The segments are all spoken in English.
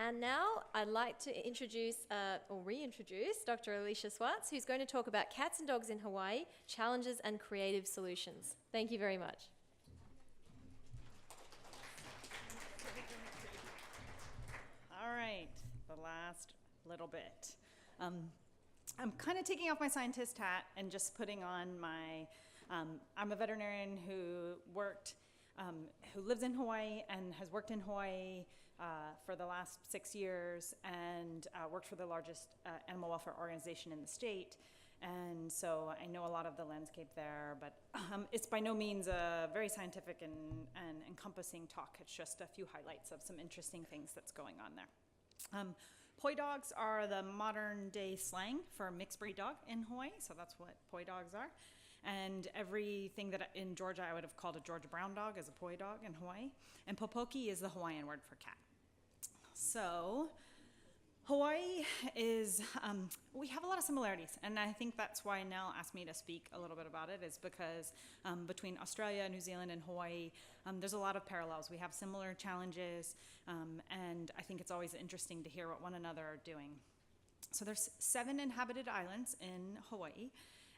And now I'd like to introduce or reintroduce Dr. Aleisha Swartz, who's going to talk about cats and dogs in Hawaii, challenges and creative solutions. Thank you very much. All right, the last little bit. I'm kind of taking off my scientist hat and just putting on my, I'm a veterinarian who lives in Hawaii and has worked in Hawaii for the last 6 years and worked for the largest animal welfare organization in the state. And so I know a lot of the landscape there, but it's by no means a very scientific and encompassing talk. It's just a few highlights of some interesting things that's going on there. Poi dogs are the modern day slang for mixed breed dog in Hawaii, so that's what poi dogs are. And everything that in Georgia I would have called a Georgia brown dog is a poi dog in Hawaii. And popoki is the Hawaiian word for cat. So Hawaii is, we have a lot of similarities, and I think that's why Nell asked me to speak a little bit about it, is because between Australia, New Zealand, and Hawaii, there's a lot of parallels. We have similar challenges, and I think it's always interesting to hear what one another are doing. So there's 7 inhabited islands in Hawaii,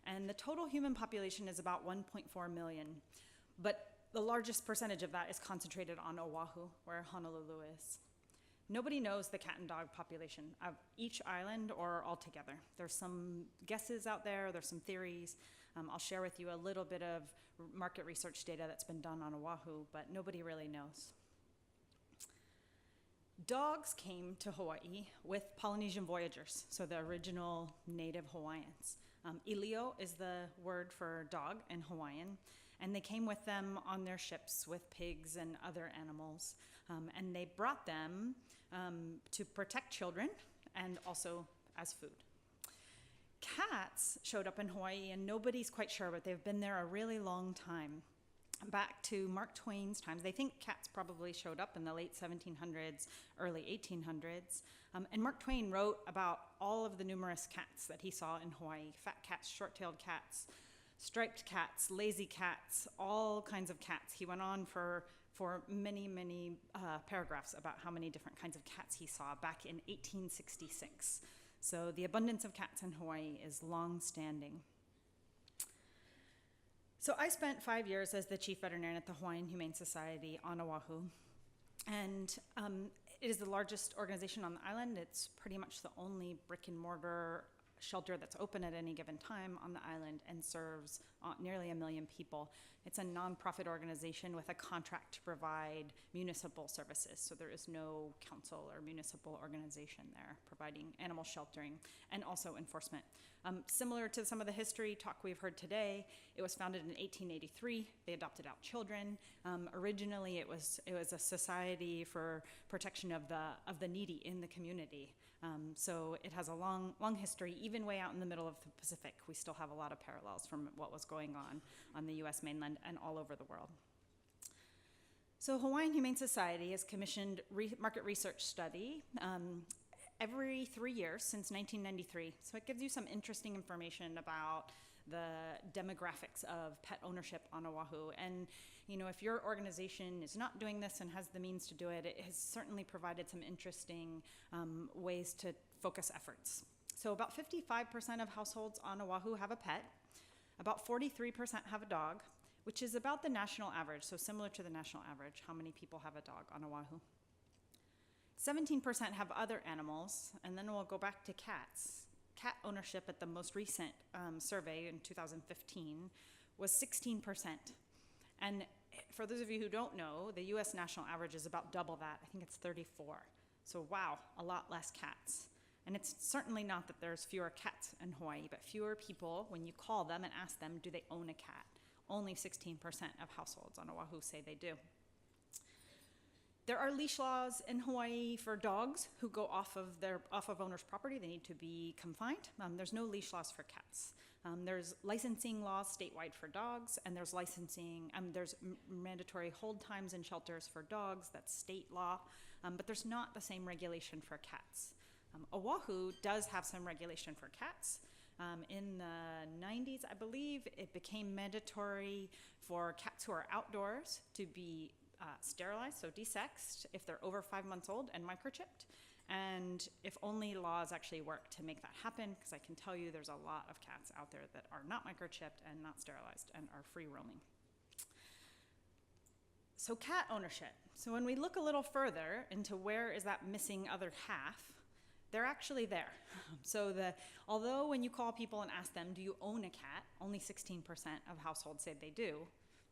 and the total human population is about 1.4 million, but the largest percentage of that is concentrated on Oahu, where Honolulu is. Nobody knows the cat and dog population of each island or altogether. There's some guesses out there, there's some theories. I'll share with you a little bit of market research data that's been done on Oahu, but nobody really knows. Dogs came to Hawaii with Polynesian voyagers, so the original native Hawaiians. Ilio is the word for dog in Hawaiian, and they came with them on their ships with pigs and other animals, and they brought them to protect children and also as food. Cats showed up in Hawaii, and nobody's quite sure, but they've been there a really long time. Back to Mark Twain's times, they think cats probably showed up in the late 1700s, early 1800s. And Mark Twain wrote about all of the numerous cats that he saw in Hawaii: fat cats, short-tailed cats, striped cats, lazy cats, all kinds of cats. He went on for many paragraphs about how many different kinds of cats he saw back in 1866. So the abundance of cats in Hawaii is long-standing. So I spent 5 years as the chief veterinarian at the Hawaiian Humane Society on Oahu, and it is the largest organization on the island. It's pretty much the only brick and mortar shelter that's open at any given time on the island and serves nearly 1 million people. It's a nonprofit organization with a contract to provide municipal services, so there is no council or municipal organization there providing animal sheltering and also enforcement. Similar to some of the history talk we've heard today, it was founded in 1883. They adopted out children. Originally, it was a society for protection of the needy in the community. So it has a long history. Even way out in the middle of the Pacific, we still have a lot of parallels from what was going on the U.S. mainland and all over the world. So Hawaiian Humane Society has commissioned market research study every 3 years since 1993. So it gives you some interesting information about the demographics of pet ownership on Oahu. And if your organization is not doing this and has the means to do it, it has certainly provided some interesting ways to focus efforts. So about 55% of households on Oahu have a pet. About 43% have a dog, which is about the national average, so similar to the national average, how many people have a dog on Oahu. 17% have other animals, and then we'll go back to cats. Cat ownership at the most recent survey in 2015 was 16%. And for those of you who don't know, the US national average is about double that. I think it's 34. So wow, a lot less cats. And it's certainly not that there's fewer cats in Hawaii, but fewer people, when you call them and ask them, do they own a cat? Only 16% of households on Oahu say they do. There are leash laws in Hawaii for dogs who go off of owners' property. They need to be confined. There's no leash laws for cats. There's licensing laws statewide for dogs, and there's there's mandatory hold times in shelters for dogs. That's state law, but there's not the same regulation for cats. Oahu does have some regulation for cats. In the 90s, I believe, it became mandatory for cats who are outdoors to be sterilized, so desexed, if they're over 5 months old and microchipped. And if only laws actually work to make that happen, because I can tell you there's a lot of cats out there that are not microchipped and not sterilized and are free roaming. So cat ownership. So when we look a little further into where is that missing other half, they're actually there. So although when you call people and ask them, do you own a cat, only 16% of households say they do,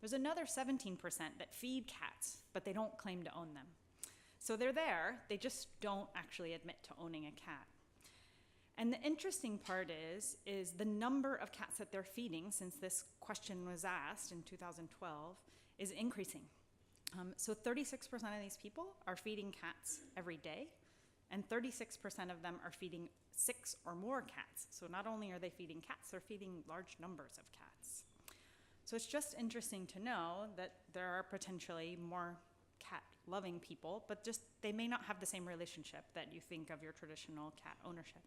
there's another 17% that feed cats, but they don't claim to own them. So they're there, they just don't actually admit to owning a cat. And the interesting part is the number of cats that they're feeding since this question was asked in 2012 is increasing. So 36% of these people are feeding cats every day, and 36% of them are feeding 6 or more cats. So not only are they feeding cats, they're feeding large numbers of cats. So it's just interesting to know that there are potentially more cat-loving people, but just they may not have the same relationship that you think of your traditional cat ownership.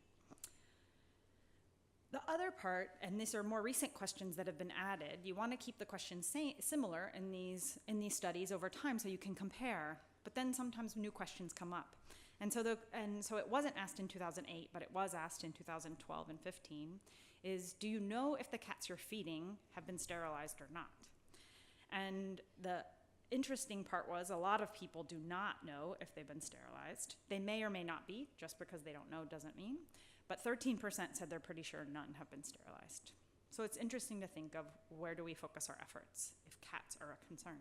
The other part, and these are more recent questions that have been added, you want to keep the questions similar in these studies over time so you can compare, but then sometimes new questions come up. And so it wasn't asked in 2008, but it was asked in 2012 and 15, is do you know if the cats you're feeding have been sterilized or not? And the interesting part was a lot of people do not know if they've been sterilized. They may or may not be, just because they don't know doesn't mean. But 13% said they're pretty sure none have been sterilized. So it's interesting to think of where do we focus our efforts if cats are a concern.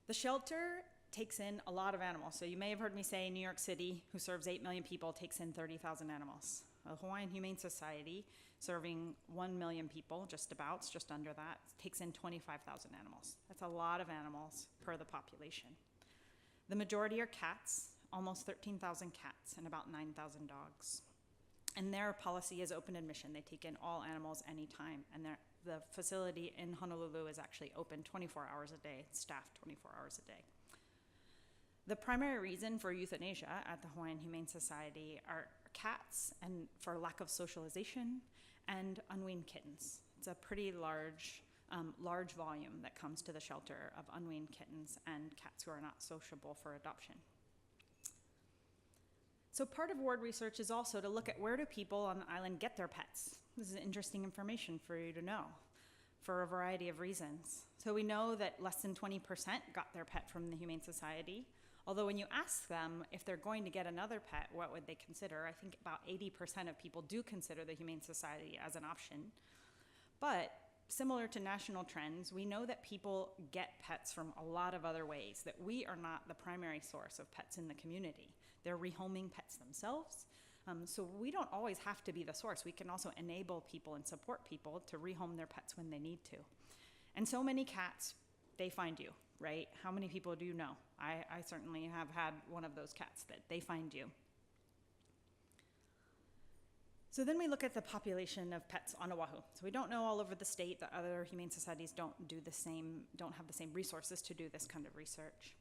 The shelter takes in a lot of animals. So you may have heard me say New York City, who serves 8 million people, takes in 30,000 animals. The Hawaiian Humane Society, serving 1 million people, just under that, takes in 25,000 animals. That's a lot of animals per the population. The majority are cats, almost 13,000 cats and about 9,000 dogs. And their policy is open admission. They take in all animals anytime. And the facility in Honolulu is actually open 24 hours a day, staffed 24 hours a day. The primary reason for euthanasia at the Hawaiian Humane Society are cats and for lack of socialization and unweaned kittens. It's a pretty large volume that comes to the shelter of unweaned kittens and cats who are not sociable for adoption. So part of ward research is also to look at where do people on the island get their pets. This is interesting information for you to know for a variety of reasons. So we know that less than 20% got their pet from the Humane Society. Although when you ask them if they're going to get another pet, what would they consider? I think about 80% of people do consider the Humane Society as an option. But similar to national trends, we know that people get pets from a lot of other ways, that we are not the primary source of pets in the community. They're rehoming pets themselves. So we don't always have to be the source. We can also enable people and support people to rehome their pets when they need to. And so many cats, they find you, right? How many people do you know? I certainly have had one of those cats that they find you. So then we look at the population of pets on Oahu. So we don't know all over the state that other humane societies don't have the same resources to do this kind of research.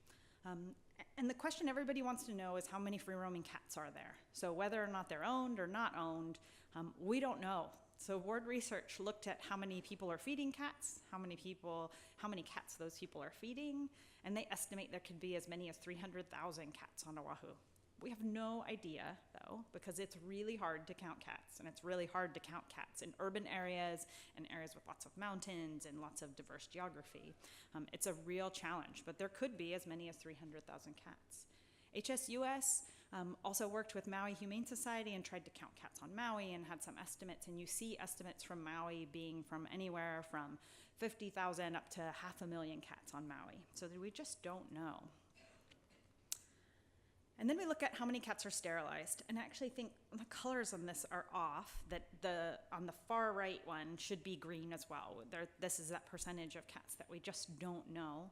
And the question everybody wants to know is how many free-roaming cats are there? So whether or not they're owned or not owned, we don't know. So ward research looked at how many people are feeding cats, how many cats those people are feeding, and they estimate there could be as many as 300,000 cats on Oahu. We have no idea, though, because it's really hard to count cats, and it's really hard to count cats in urban areas and areas with lots of mountains and lots of diverse geography. It's a real challenge, but there could be as many as 300,000 cats. HSUS also worked with Maui Humane Society and tried to count cats on Maui and had some estimates, and you see estimates from Maui being from anywhere from 50,000 up to 500,000 cats on Maui. So we just don't know. And then we look at how many cats are sterilized, and I actually think the colors on this are off, that on the far right one should be green as well. This is that percentage of cats that we just don't know.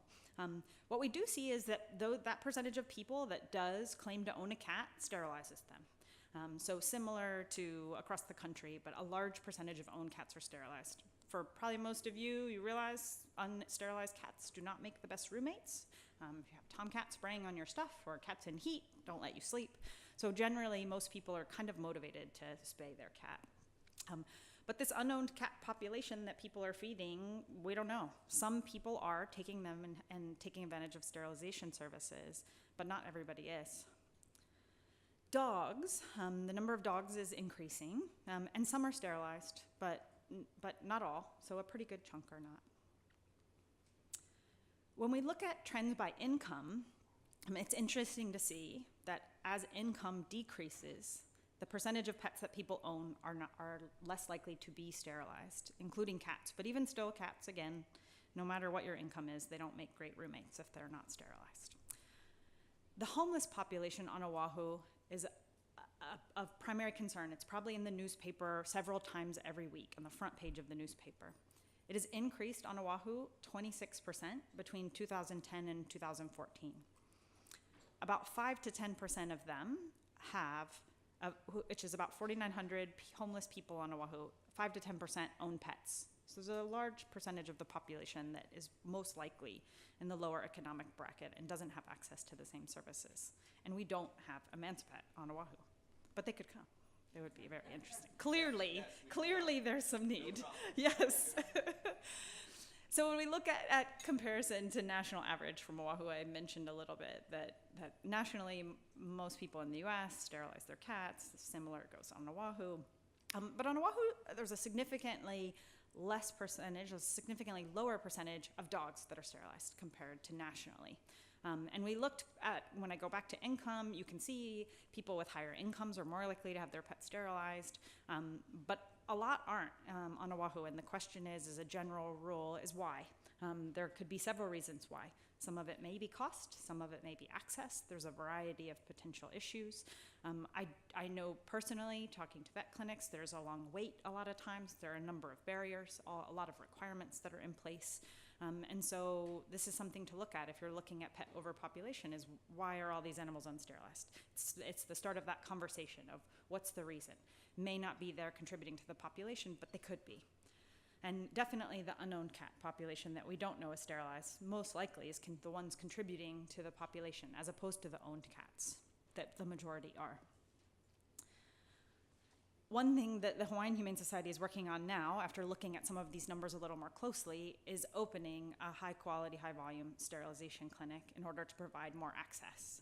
What we do see is that that percentage of people that does claim to own a cat sterilizes them. So similar to across the country, but a large percentage of owned cats are sterilized. For probably most of you, you realize unsterilized cats do not make the best roommates. If you have tomcats spraying on your stuff or cats in heat, don't let you sleep. So generally, most people are kind of motivated to spay their cat. But this unowned cat population that people are feeding, we don't know. Some people are taking them and taking advantage of sterilization services, but not everybody is. Dogs, the number of dogs is increasing, and some are sterilized, but not all, so a pretty good chunk are not. When we look at trends by income, it's interesting to see that as income decreases, the percentage of pets that people own are less likely to be sterilized, including cats. But even still, cats, again, no matter what your income is, they don't make great roommates if they're not sterilized. The homeless population on Oahu is of primary concern. It's probably in the newspaper several times every week, on the front page of the newspaper. It has increased on Oahu 26% between 2010 and 2014. About 5 to 10% of them have, which is about 4,900 homeless people on Oahu, 5 to 10% own pets. So there's a large percentage of the population that is most likely in the lower economic bracket and doesn't have access to the same services. And we don't have a man's pet on Oahu, but they could come. It would be very interesting. Clearly there's some need. Yes. So when we look at comparison to national average from Oahu, I mentioned a little bit that nationally, most people in the US sterilize their cats. Similar goes on Oahu. But on Oahu, there's a significantly less percentage, a significantly lower percentage of dogs that are sterilized compared to nationally. And we looked at, when I go back to income, you can see people with higher incomes are more likely to have their pets sterilized, but a lot aren't on Oahu. And the question is, as a general rule, is why? There could be several reasons why. Some of it may be cost, some of it may be access. There's a variety of potential issues. I know personally, talking to vet clinics, there's a long wait a lot of times. There are a number of barriers, a lot of requirements that are in place. And so this is something to look at if you're looking at pet overpopulation, is why are all these animals unsterilized? It's the start of that conversation of what's the reason. May not be there contributing to the population, but they could be. And definitely the unowned cat population that we don't know is sterilized, most likely is the ones contributing to the population, as opposed to the owned cats, that the majority are. One thing that the Hawaiian Humane Society is working on now, after looking at some of these numbers a little more closely, is opening a high-quality, high-volume sterilization clinic in order to provide more access.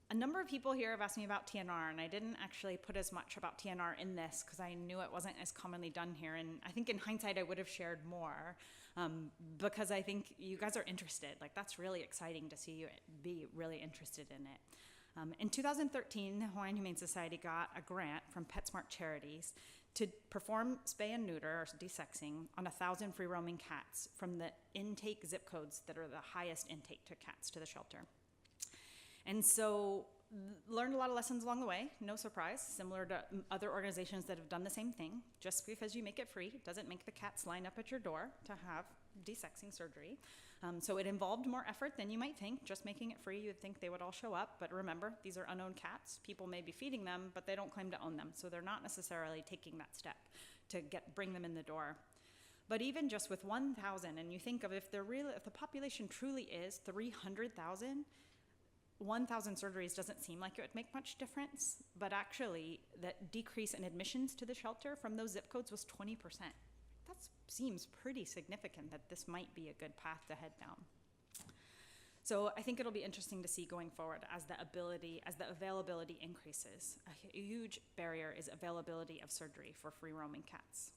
A number of people here have asked me about TNR, and I didn't actually put as much about TNR in this because I knew it wasn't as commonly done here, and I think in hindsight I would have shared more because I think you guys are interested. Like, that's really exciting to see you be really interested in it. In 2013, the Hawaiian Humane Society got a grant from PetSmart Charities to perform spay and neuter, or desexing, on 1,000 free-roaming cats from the intake zip codes that are the highest intake to cats to the shelter. And so learned a lot of lessons along the way, no surprise, similar to other organizations that have done the same thing. Just because you make it free doesn't make the cats line up at your door to have desexing surgery. So it involved more effort than you might think. Just making it free, you'd think they would all show up, but remember, these are unowned cats. People may be feeding them, but they don't claim to own them, so they're not necessarily taking that step to bring them in the door. But even just with 1,000, and you think of if the population truly is 300,000, 1,000 surgeries doesn't seem like it would make much difference, but actually that decrease in admissions to the shelter from those zip codes was 20%. That seems pretty significant that this might be a good path to head down. So I think it'll be interesting to see going forward as the availability increases. A huge barrier is availability of surgery for free-roaming cats.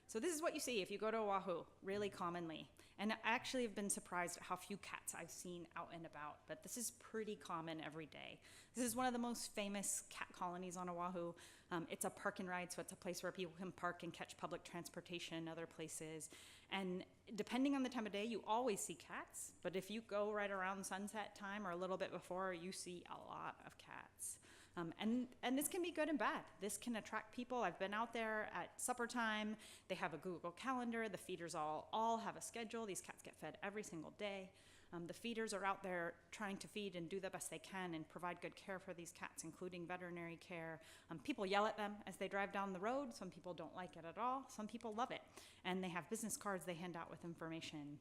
So this is what you see if you go to Oahu, really commonly. And I actually have been surprised at how few cats I've seen out and about, but this is pretty common every day. This is one of the most famous cat colonies on Oahu. It's a park and ride, so it's a place where people can park and catch public transportation, other places. And depending on the time of day, you always see cats, but if you go right around sunset time or a little bit before, you see a lot of cats. And this can be good and bad. This can attract people. I've been out there at supper time. They have a Google Calendar. The feeders all have a schedule. These cats get fed every single day. The feeders are out there trying to feed and do the best they can and provide good care for these cats, including veterinary care. People yell at them as they drive down the road. Some people don't like it at all. Some people love it. And they have business cards they hand out with information.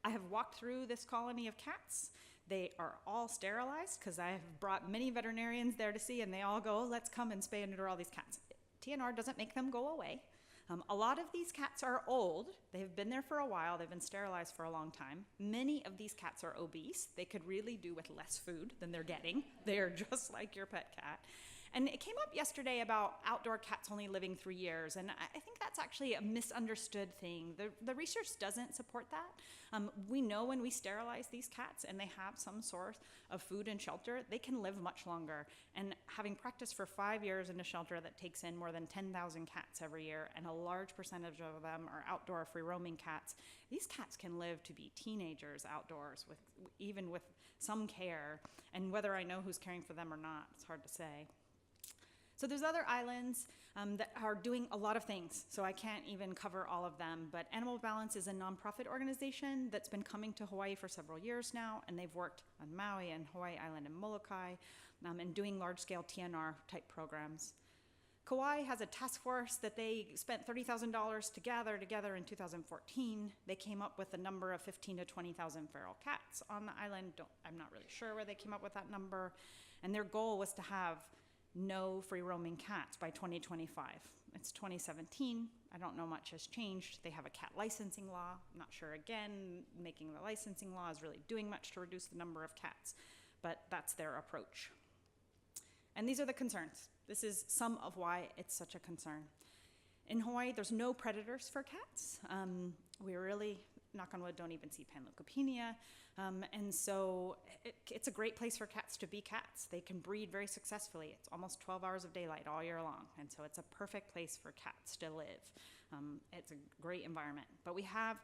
I have walked through this colony of cats. They are all sterilized because I have brought many veterinarians there to see, and they all go, let's come and spay and neuter all these cats. TNR doesn't make them go away. A lot of these cats are old. They've been there for a while. They've been sterilized for a long time. Many of these cats are obese. They could really do with less food than they're getting. They are just like your pet cat. And it came up yesterday about outdoor cats only living 3 years, and I think that's actually a misunderstood thing. The research doesn't support that. We know when we sterilize these cats and they have some source of food and shelter, they can live much longer. And having practiced for 5 years in a shelter that takes in more than 10,000 cats every year, and a large percentage of them are outdoor free-roaming cats, these cats can live to be teenagers outdoors, even with some care. And whether I know who's caring for them or not, it's hard to say. So there's other islands that are doing a lot of things, so I can't even cover all of them, but Animal Balance is a nonprofit organization that's been coming to Hawaii for several years now, and they've worked on Maui and Hawaii Island and Molokai, and doing large-scale TNR type programs. Kauai has a task force that they spent $30,000 to gather together in 2014. They came up with a number of 15 to 20,000 feral cats on the island. I'm not really sure where they came up with that number, and their goal was to have no free-roaming cats by 2025. It's 2017. I don't know much has changed. They have a cat licensing law. I'm not sure, again, making the licensing law is really doing much to reduce the number of cats, but that's their approach. And these are the concerns. This is some of why it's such a concern. In Hawaii, there's no predators for cats. We really, knock on wood, don't even see panleukopenia. And so it's a great place for cats to be cats. They can breed very successfully. It's almost 12 hours of daylight all year long. And so it's a perfect place for cats to live. It's a great environment. But we have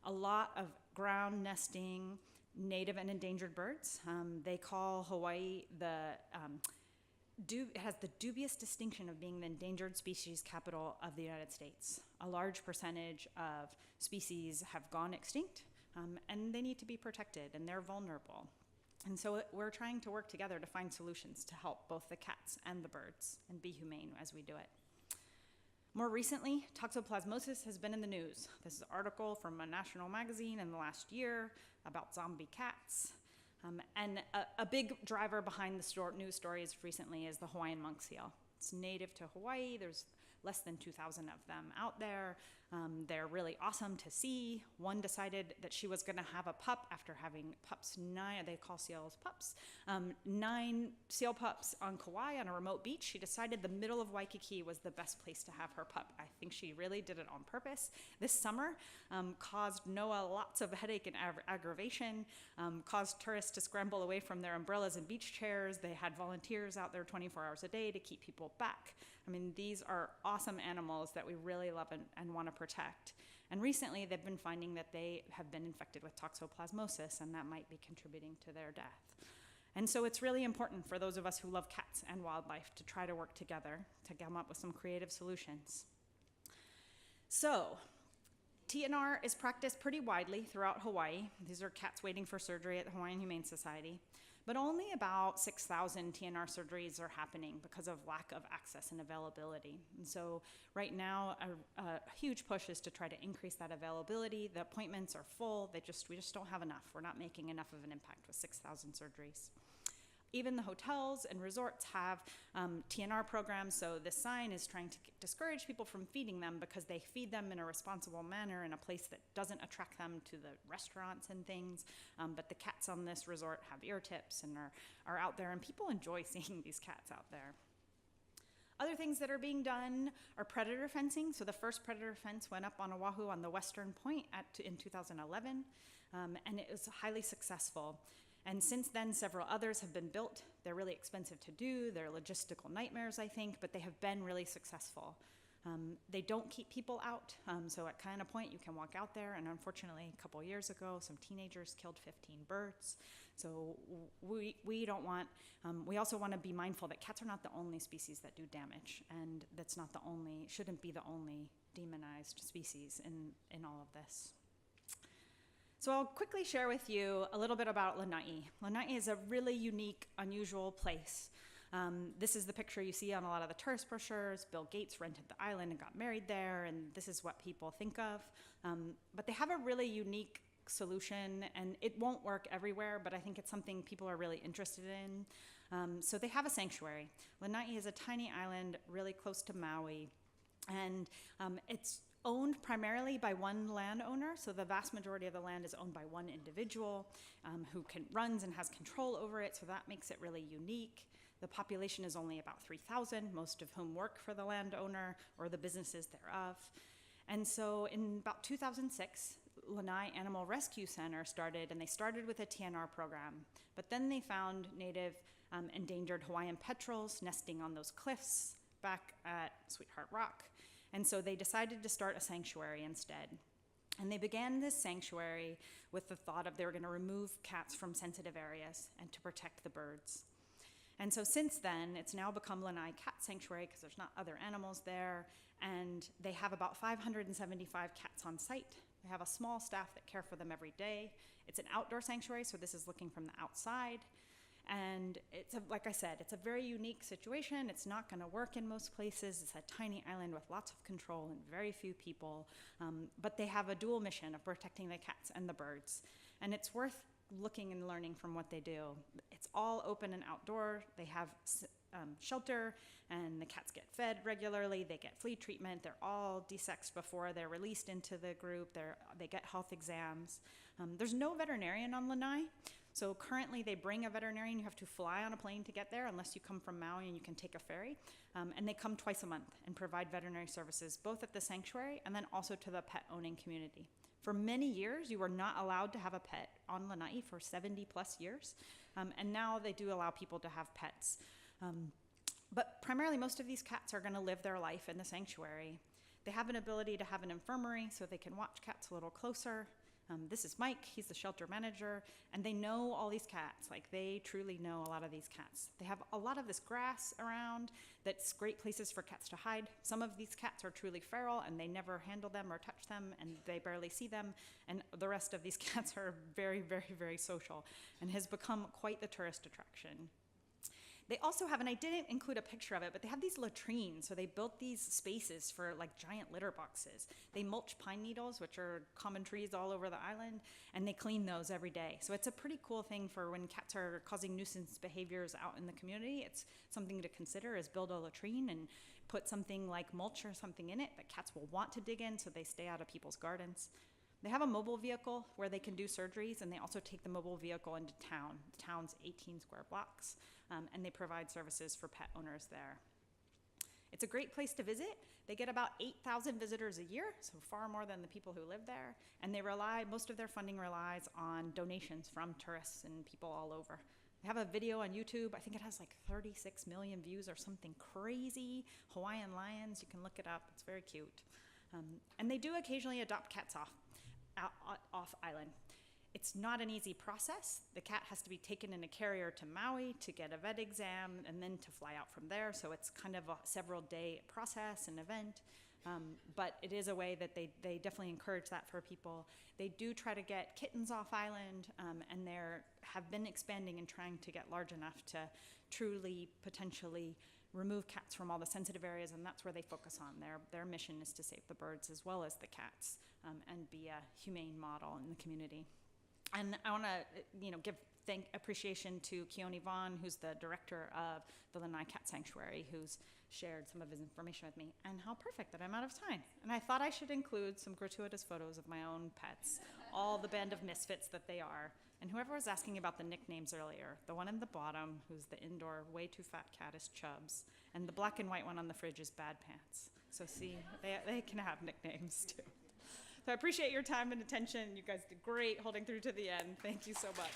a lot of ground nesting native and endangered birds. They call Hawaii it has the dubious distinction of being the endangered species capital of the United States. A large percentage of species have gone extinct, and they need to be protected, and they're vulnerable. And so we're trying to work together to find solutions to help both the cats and the birds and be humane as we do it. More recently, toxoplasmosis has been in the news. This is an article from a national magazine in the last year about zombie cats. And a big driver behind the news stories recently is the Hawaiian monk seal. It's native to Hawaii. There's less than 2,000 of them out there. They're really awesome to see. One decided that she was going to have a pup after having pups, they call seals pups, 9 seal pups on Kauai on a remote beach. She decided the middle of Waikiki was the best place to have her pup. I think she really did it on purpose. This summer caused Noah lots of headache and aggravation, caused tourists to scramble away from their umbrellas and beach chairs. They had volunteers out there 24 hours a day to keep people back. I mean, these are awesome animals that we really love and want to protect. And recently, they've been finding that they have been infected with toxoplasmosis, and that might be contributing to their death. And so it's really important for those of us who love cats and wildlife to try to work together to come up with some creative solutions. So, TNR is practiced pretty widely throughout Hawaii. These are cats waiting for surgery at the Hawaiian Humane Society. But only about 6,000 TNR surgeries are happening because of lack of access and availability. And so right now, a huge push is to try to increase that availability. The appointments are full. We just don't have enough. We're not making enough of an impact with 6,000 surgeries. Even the hotels and resorts have TNR programs, so this sign is trying to discourage people from feeding them because they feed them in a responsible manner in a place that doesn't attract them to the restaurants and things. But the cats on this resort have ear tips and are out there, and people enjoy seeing these cats out there. Other things that are being done are predator fencing. So the first predator fence went up on Oahu on the western point in 2011, and it was highly successful. And since then, several others have been built. They're really expensive to do. They're logistical nightmares, I think, but they have been really successful. They don't keep people out, so at kind of point, you can walk out there, and unfortunately, a couple years ago, some teenagers killed 15 birds. So we don't want, we also want to be mindful that cats are not the only species that do damage, and shouldn't be the only demonized species in all of this. So I'll quickly share with you a little bit about Lanai. Lanai is a really unique, unusual place. This is the picture you see on a lot of the tourist brochures. Bill Gates rented the island and got married there, and this is what people think of. But they have a really unique solution, and it won't work everywhere, but I think it's something people are really interested in. So they have a sanctuary. Lanai is a tiny island really close to Maui. And it's owned primarily by one landowner, so the vast majority of the land is owned by one individual who runs and has control over it, so that makes it really unique. The population is only about 3,000, most of whom work for the landowner or the businesses thereof. And so in about 2006, Lanai Animal Rescue Center started, and they started with a TNR program, but then they found native endangered Hawaiian petrels nesting on those cliffs back at Sweetheart Rock. And so they decided to start a sanctuary instead. And they began this sanctuary with the thought of they were going to remove cats from sensitive areas and to protect the birds. And so since then, it's now become Lanai Cat Sanctuary because there's not other animals there, and they have about 575 cats on site. They have a small staff that care for them every day. It's an outdoor sanctuary, so this is looking from the outside. And like I said, it's a very unique situation. It's not going to work in most places. It's a tiny island with lots of control and very few people. But they have a dual mission of protecting the cats and the birds. And it's worth looking and learning from what they do. It's all open and outdoor. They have shelter, and the cats get fed regularly. They get flea treatment. They're all desexed before they're released into the group. They get health exams. There's no veterinarian on Lanai. So currently they bring a veterinarian. You have to fly on a plane to get there unless you come from Maui and you can take a ferry. And they come twice a month and provide veterinary services both at the sanctuary and then also to the pet owning community. For many years, you were not allowed to have a pet on Lanai for 70 plus years. And now they do allow people to have pets. But primarily most of these cats are going to live their life in the sanctuary. They have an ability to have an infirmary so they can watch cats a little closer. This is Mike, he's the shelter manager, and they know all these cats. Like, they truly know a lot of these cats. They have a lot of this grass around that's great places for cats to hide. Some of these cats are truly feral, and they never handle them or touch them, and they barely see them, and the rest of these cats are very, very, very social, and has become quite the tourist attraction. They also have, and I didn't include a picture of it, but they have these latrines. So they built these spaces for like giant litter boxes. They mulch pine needles, which are common trees all over the island, and they clean those every day. So it's a pretty cool thing for when cats are causing nuisance behaviors out in the community. It's something to consider, is build a latrine and put something like mulch or something in it that cats will want to dig in so they stay out of people's gardens. They have a mobile vehicle where they can do surgeries, and they also take the mobile vehicle into town. The town's 18 square blocks, and they provide services for pet owners there. It's a great place to visit. They get about 8,000 visitors a year, so far more than the people who live there, and most of their funding relies on donations from tourists and people all over. They have a video on YouTube. I think it has like 36 million views or something crazy. Hawaiian lions, you can look it up. It's very cute. And they do occasionally adopt cats off island. It's not an easy process. The cat has to be taken in a carrier to Maui to get a vet exam and then to fly out from there. So it's kind of a several-day process and event. But it is a way that they definitely encourage that for people. They do try to get kittens off island, and they have been expanding and trying to get large enough to truly potentially remove cats from all the sensitive areas, and that's where they focus on. Their mission is to save the birds as well as the cats, and be a humane model in the community. And I want to, give appreciation to Keone Vaughn, who's the director of the Lanai Cat Sanctuary, who's shared some of his information with me, and how perfect that I'm out of time. And I thought I should include some gratuitous photos of my own pets, all the band of misfits that they are. And whoever was asking about the nicknames earlier, the one in the bottom, who's the indoor way too fat cat, is Chubbs, and the black and white one on the fridge is Bad Pants. So see, they can have nicknames too. So I appreciate your time and attention. You guys did great holding through to the end. Thank you so much.